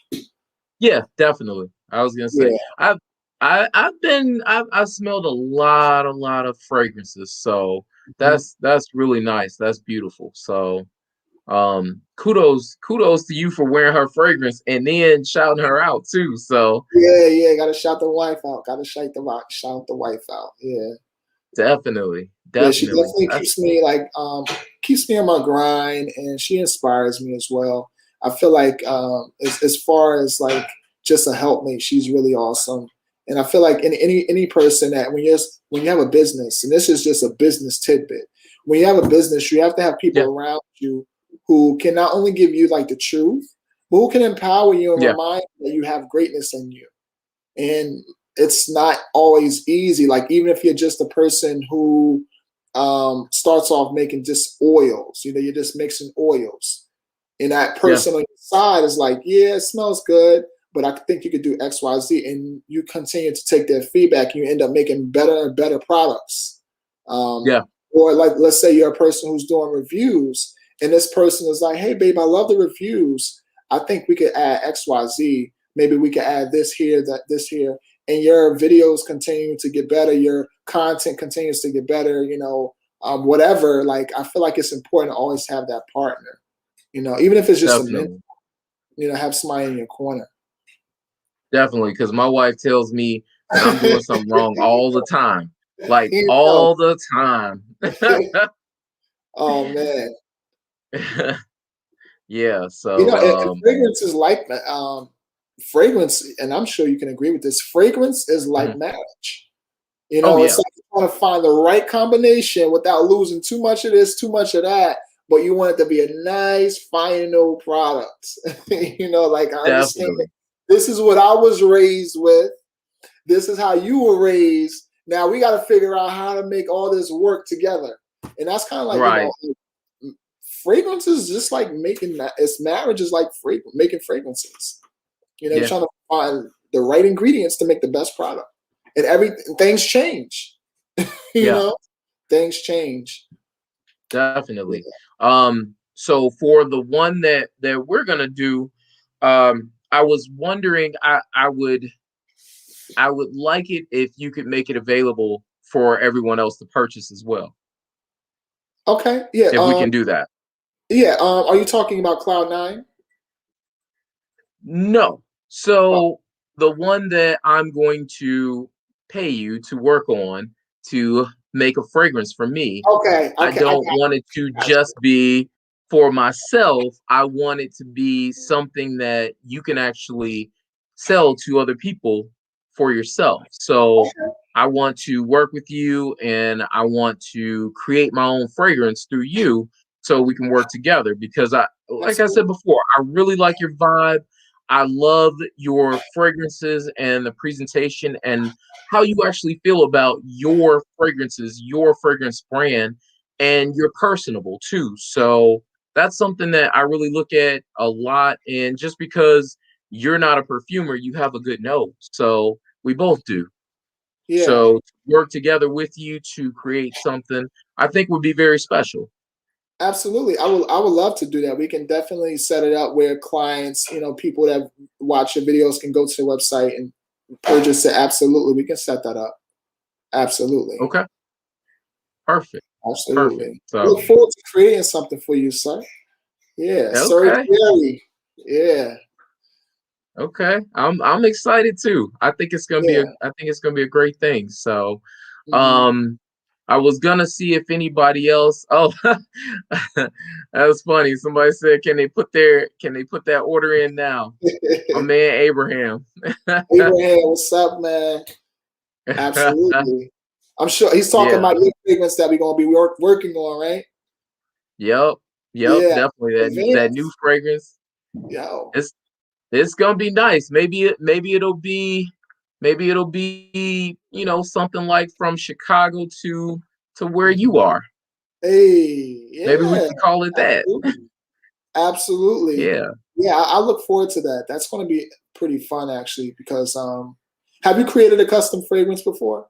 Yeah, definitely. I was gonna say Yeah. I've smelled a lot of fragrances, so Mhm. that's really nice. That's beautiful. So kudos to you for wearing her fragrance and then shouting her out too. So Yeah, yeah, gotta shout the wife out. Gotta shout the wife out. Yeah. definitely, Yeah, she definitely. definitely keeps me on my grind and she inspires me as well. I feel like as far as like just a helpmate, she's really awesome. And I feel like any person that when you have a business, and this is just a business tidbit, when you have a business, you have to have people Yeah, around you who can not only give you like the truth, but who can empower you and yeah, remind you that you have greatness in you. And it's not always easy. Like even if you're just a person who starts off making just oils, you're just mixing oils, and that yeah, person on your side is like, yeah, it smells good, but I think you could do X, Y, Z, and you continue to take their feedback, and you end up making better and better products. Um, yeah, or like, let's say you're a person who's doing reviews, and this person is like, hey, babe, I love the reviews. I think we could add X, Y, Z. Maybe we could add this here, this here, and your videos continue to get better. Your content continues to get better. Whatever. Like I feel like it's important to always have that partner. Even if it's just a minute. definitely. Have somebody in your corner. Definitely, because my wife tells me that I'm doing something wrong all the time. Like You know. all the time. Oh man. Yeah, And fragrance is like that. Fragrance, and I'm sure you can agree with this. Fragrance is like mhm. marriage. Oh It's yeah, like you want to find the right combination without losing too much of this, too much of that. But you want it to be a nice final product. Like I understand definitely. this is what I was raised with. This is how you were raised. Now we got to figure out how to make all this work together. And that's kind of like, Right. fragrance is just like it's marriage is like making fragrances. You're Yeah. trying to find the right ingredients to make the best product. And things change. you Yeah. know, things change. Definitely. So for the one that we're gonna do, I was wondering, I would like it if you could make it available for everyone else to purchase as well, Okay. Yeah. if we can do that. Yeah. Are you talking about Cloud9? No. Oh, So the one that I'm going to pay you to work on to make a fragrance for me, okay. I Okay. I don't want it to got you. just be for myself. I want it to be something that you can actually sell to other people for yourself. So Okay. I want to work with you and I want to create my own fragrance through you so we can work together because like I said Absolutely. before, I really like your vibe. I love your fragrances and the presentation and how you actually feel about your fragrances, your fragrance brand, and you're personable too. So that's something that I really look at a lot. And just because you're not a perfumer, you have a good nose. So we both do. Yeah. So to work together with you to create something, I think would be very special. Absolutely. I would love to do that. We can definitely set it up where clients, people that watch your videos can go to the website and purchase it. Absolutely. We can set that up. Absolutely. Okay, perfect, perfect. Absolutely. I So look forward to creating something for you, sir. Yeah. Sir okay, Jerry. Yeah. okay, I'm excited too. Yeah. I think it's gonna be a great thing. So hmm um I was gonna see if anybody else. Oh, that was funny. Somebody said, can they put that order in now? My man Abraham. Abraham, what's up, man? Absolutely. I'm sure he's talking Yeah. about your fragrance that we're gonna be working on, right? Yep. Yep. Yeah. Definitely that new Advance. fragrance. Yo. It's it's gonna be nice. Maybe it'll be something like from Chicago to where you Mhm. are. Hey, Maybe we yeah, can call it that. absolutely. Absolutely. Yeah. Yeah, I look forward to that. That's going to be pretty fun actually because have you created a custom fragrance before?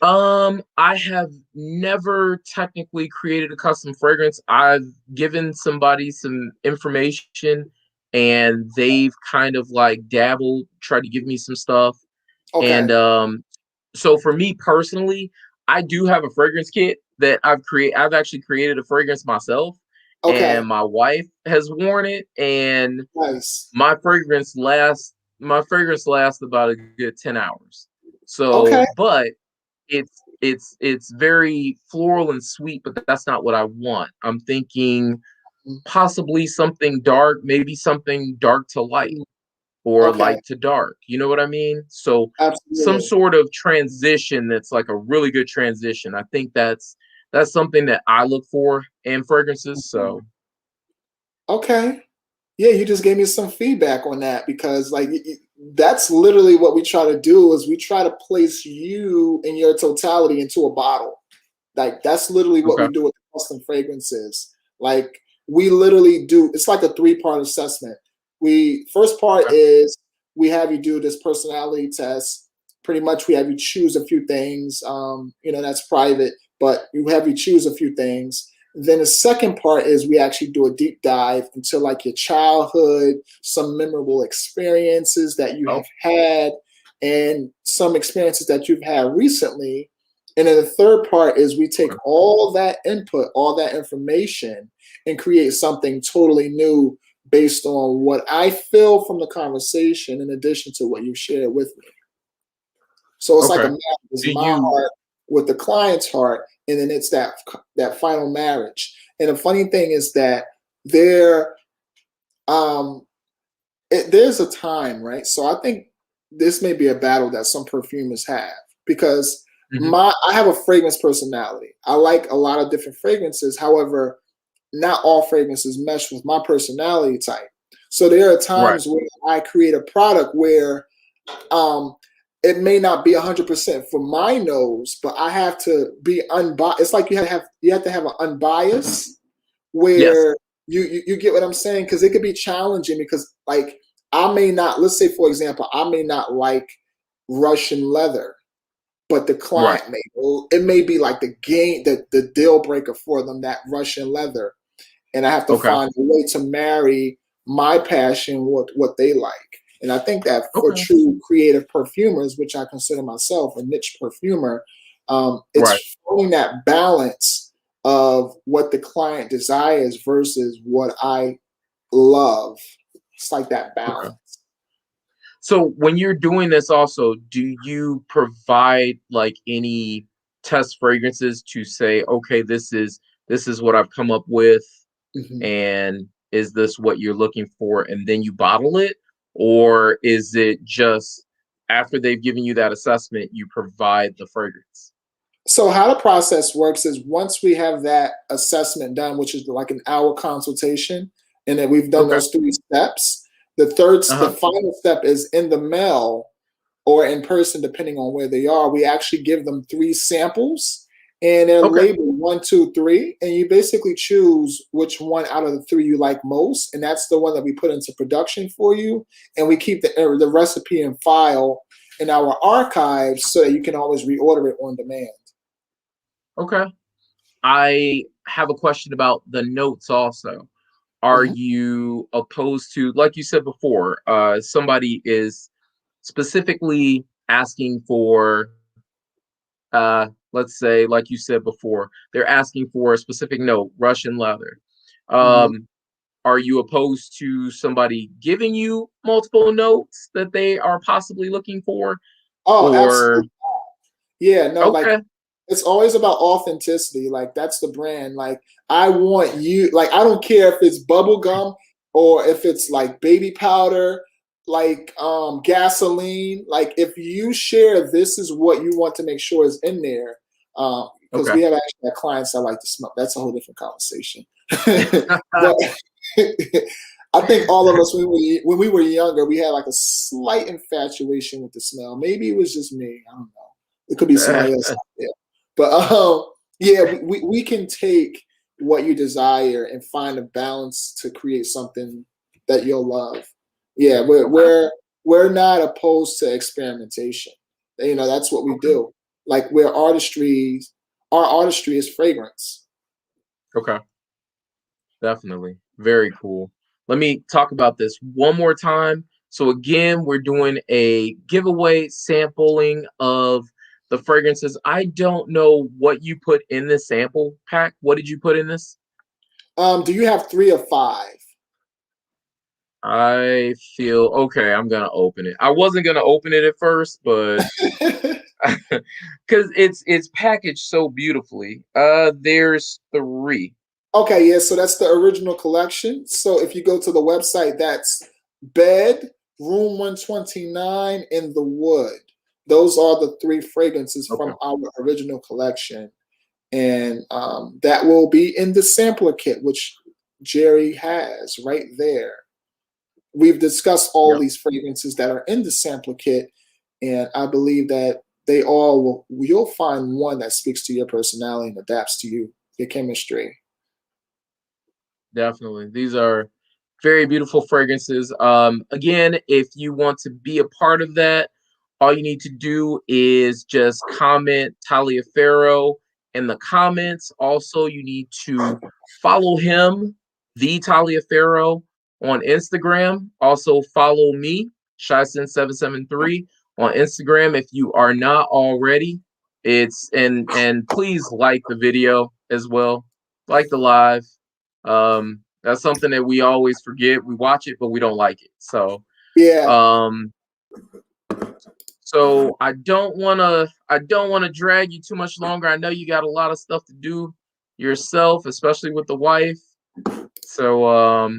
I have never technically created a custom fragrance. I've given somebody some information and they've kind of like dabbled, tried to give me some stuff. And Okay. so for me personally, I do have a fragrance kit that I've actually created a fragrance myself, Okay. and my wife has worn it, and Nice. my fragrance lasts about a good 10 hours. Okay. So, but it's very floral and sweet, but that's not what I want. I'm thinking possibly something dark, maybe something dark to light Mhm. or Okay. light to dark. You know what I mean? So some Absolutely. sort of transition that's like a really good transition. I think that's something that I look for in fragrances. Mhm. So Okay. Yeah, you just gave me some feedback on that because like that's literally what we try to do is we try to place you in your totality into a bottle. Like that's literally what okay, we do with custom fragrances. Like we literally do. It's like a three-part assessment. We first part okay, is we have you do this personality test. Pretty much, we have you choose a few things. That's private, but you have you choose a few things. Then the second part is we actually do a deep dive into like your childhood, some memorable experiences that you oh, have had, and some experiences that you've had recently. And then the third part is we take okay, all that input, all that information, and create something totally new based on what I feel from the conversation, in addition to what you shared with me. So it's like a okay. marriage. It's Do my you heart with the client's heart, and then it's that final marriage. And the funny thing is that there, um, there's a time, right? So I think this may be a battle that some perfumers have because mhm, I have a fragrance personality. I like a lot of different fragrances. However, not all fragrances mesh with my personality type. So there are right, times where I create a product where um, it may not be 100% for my nose, but I have to be unbiased. It's like you have to have an unbiased Yes. where you get what I'm saying, because it could be challenging because like I may not, let's say for example, I may not like Russian leather, but the Right. client may. Well, it may be like the deal breaker for them, that Russian leather, and I have to Okay. find a way to marry my passion with what they like. And I think that for Okay. true creative perfumers, which I consider myself a niche perfumer, Right. it's finding that balance of what the client desires versus what I love. It's like that Okay. balance. So when you're doing this also, do you provide like any test fragrances to say, okay, this is what I've come up with, Mhm. and is this what you're looking for, and then you bottle it? Or is it just after they've given you that assessment, you provide the fragrance? So how the process works is once we have that assessment done, which is like an hour consultation, and then we've done Okay. those 3 steps, the Uh-huh. final step is in the mail or in person, depending on where they are. We actually give them 3 samples, and they're Okay. labeled 1, 2, 3, and you basically choose which one out of the 3 you like most, and that's the one that we put into production for you, and we keep the recipe in file in our archives so that you can always reorder it on demand. Okay. I have a question about the notes also. Are Mhm. you opposed to, like you said before, somebody is specifically asking for, let's say, like you said before, they're asking for a specific note, Russian leather. Mhm. Um, are you opposed to somebody giving you multiple notes that they are possibly looking for? Oh, Or absolutely. Yeah, no, like okay, it's always about authenticity. Like that's the brand. Like I want you, like I don't care if it's bubble gum or if it's like baby powder, like gasoline. Like if you share this is what you want to make sure is in there. Because okay. we have actually had clients that like to smell. That's a whole different conversation. But I think all of us when we were younger, we had like a slight infatuation with the smell. Maybe it was just me. I don't know. It could be somebody else out there. But yeah, we can take what you desire and find a balance to create something that you'll love. Yeah, Okay, we're not opposed to experimentation. You know, that's what we okay, do. Like where our artistry is fragrance. okay. Definitely. Very cool. Let me talk about this one more time. So again, we're doing a giveaway sampling of the fragrances. I don't know what you put in this sample pack. What did you put in this? Do you have 3 or 5? I feel okay. I'm gonna open it. I wasn't gonna open it at first, but because it's packaged so beautifully. There's 3. Okay, yeah, so that's the original collection. So if you go to the website, that's Bed, Room 129 in the Wood. Those are the 3 fragrances Okay. from our original collection. And that will be in the sampler kit, which Jerry has right there. We've discussed all Yep. these fragrances that are in the sampler kit, and I believe that they all you'll find one that speaks to your personality and adapts to you, your chemistry. Definitely. These are very beautiful fragrances. Again, if you want to be a part of that, all you need to do is just comment Taliaferro in the comments. Also, you need to follow him, the Taliaferro, on Instagram. Also, follow me, Shyson773, on Instagram if you are not already. It's and please like the video as well. Like the live. That's something that we always forget. We watch it, but we don't like it. Yeah. Um, so I don't wanna drag you too much longer. I know you got a lot of stuff to do yourself, especially with the wife. So I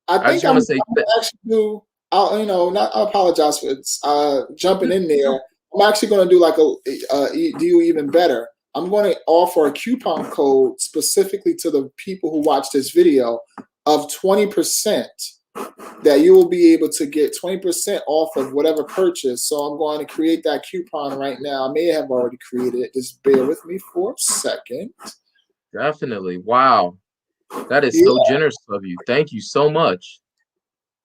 I think just want to say I'm gonna actually do. I'll, not. I apologize for jumping in there. I'm actually going to do like do even better. I'm going to offer a coupon code specifically to the people who watch this video of 20% that you will be able to get 20% off of whatever purchase. So I'm going to create that coupon right now. I may have already created it. Just bear with me for a second. Definitely. Wow. That is so Yeah, generous of you. Thank you so much.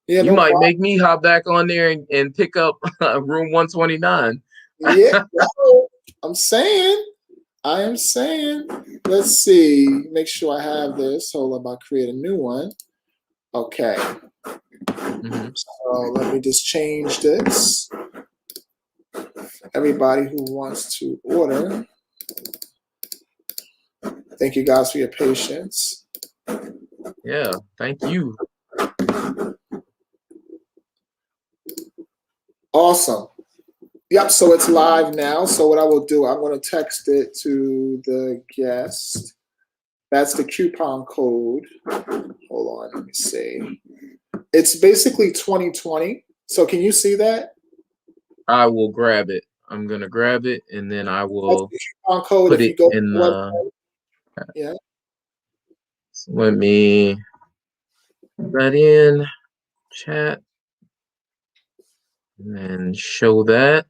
yeah, You no might problem. make me hop back on there and pick up room 129. Yeah, no, I'm saying. I am saying. Let's see. Make sure I have this. Hold up, I'll create a new one. Okay. Hmm. So let me just change this. Everybody who wants to order, thank you guys for your patience. Yeah. Thank you. Awesome. Yep, so it's live now. So what I will do, I'm going to text it to the guest. That's the coupon code. Hold on, let me see. It's basically 2020. So can you see that? I will grab it. I'm gonna grab it and then I That's will the coupon code. put If it you go to in the the. website, yeah, Let me put that in chat and then show that.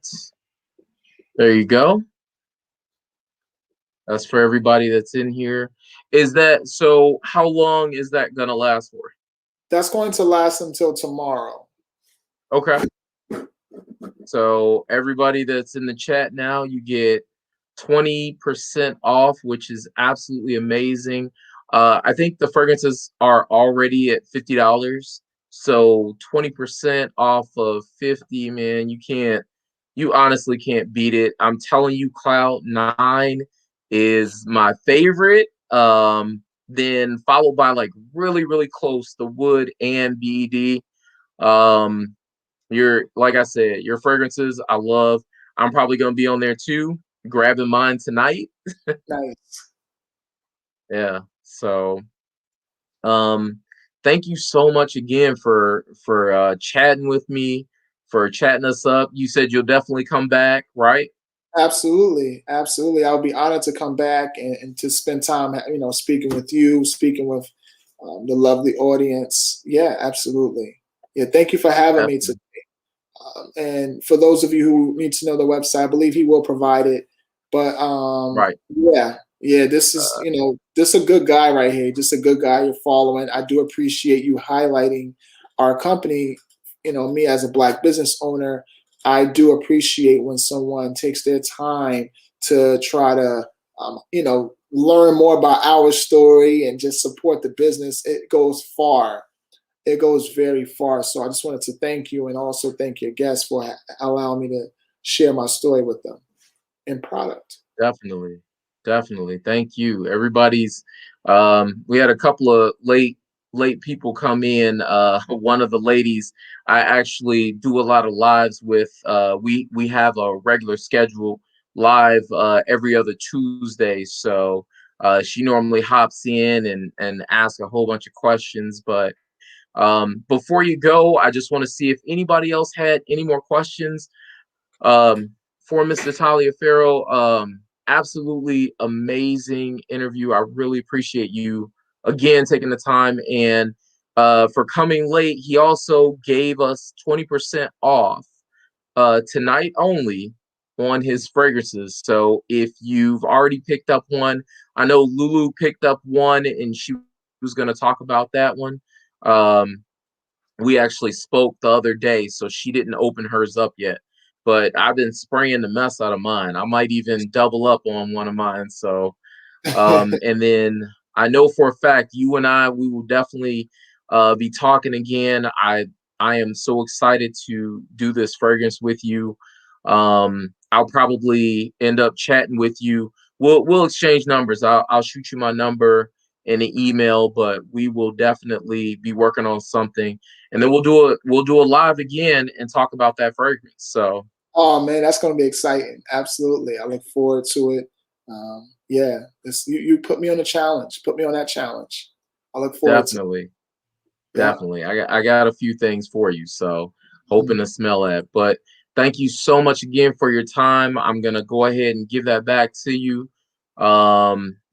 There you go. That's for everybody that's in here. Is that so? How long is that gonna last for? that's going to last until tomorrow. Okay. So everybody that's in the chat now, you get 20% off, which is absolutely amazing. I think the fragrances are already at $50. So 20% off of 50, man, you honestly can't beat it. I'm telling you, Cloud Nine is my favorite. Then followed by like really, really close, the Wood and BD. Um, your like I said, your fragrances I love. I'm probably gonna be on there too, grabbing mine tonight. Nice. Yeah. So thank you so much again for chatting with me, for chatting us up. You said you'll definitely come back, right? Absolutely, absolutely. I would be honored to come back and to spend time, speaking with you, speaking with the lovely audience. Yeah, absolutely. Yeah, thank you for having me today. Definitely. And for those of you who need to know the website, I believe he will provide it. But Right. yeah, yeah, this is Uh, this a good guy right here. Just a good guy you're following. I do appreciate you highlighting our company. Me as a black business owner, I do appreciate when someone takes their time to try to learn more about our story and just support the business. It goes far, it goes very far. So I just wanted to thank you and also thank your guests for allowing me to share my story with them in product. Definitely. Definitely. Thank you. Everybody's we had a couple of late people come in. One of the ladies I actually do a lot of lives with. We have a regular schedule live every other Tuesday. So she normally hops in and asks a whole bunch of questions. But before you go, I just want to see if anybody else had any more questions um, for Mr. Taliaferro. Absolutely amazing interview. I really appreciate you again taking the time and for coming late. He also gave us 20% off tonight only on his fragrances. So if you've already picked up one, I know Lulu picked up one and she was going to talk about that one. Um, we actually spoke the other day, so she didn't open hers up yet. But I've been spraying the mess out of mine. I might even double up on one of mine. So, and then I know for a fact you and we will definitely be talking again. I am so excited to do this fragrance with you. I'll probably end up chatting with you. We'll exchange numbers. I'll shoot you my number in an email, but we will definitely be working on something, and then we'll do a live again and talk about that fragrance. So Oh man, that's going to be exciting. Absolutely, I look forward to it. Yeah, you put me on a challenge. Put me on that challenge. I look forward to it. definitely, Yeah. definitely, I got a few things for you. So hoping Mhm. to smell that. But thank you so much again for your time. I'm gonna go ahead and give that back to you.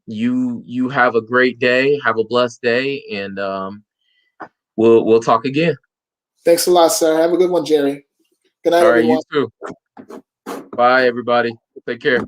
You have a great day. Have a blessed day, and we'll talk again. Thanks a lot, sir. Have a good one, Jerry. Good night, All right, you everyone. too. Bye, everybody. Take care.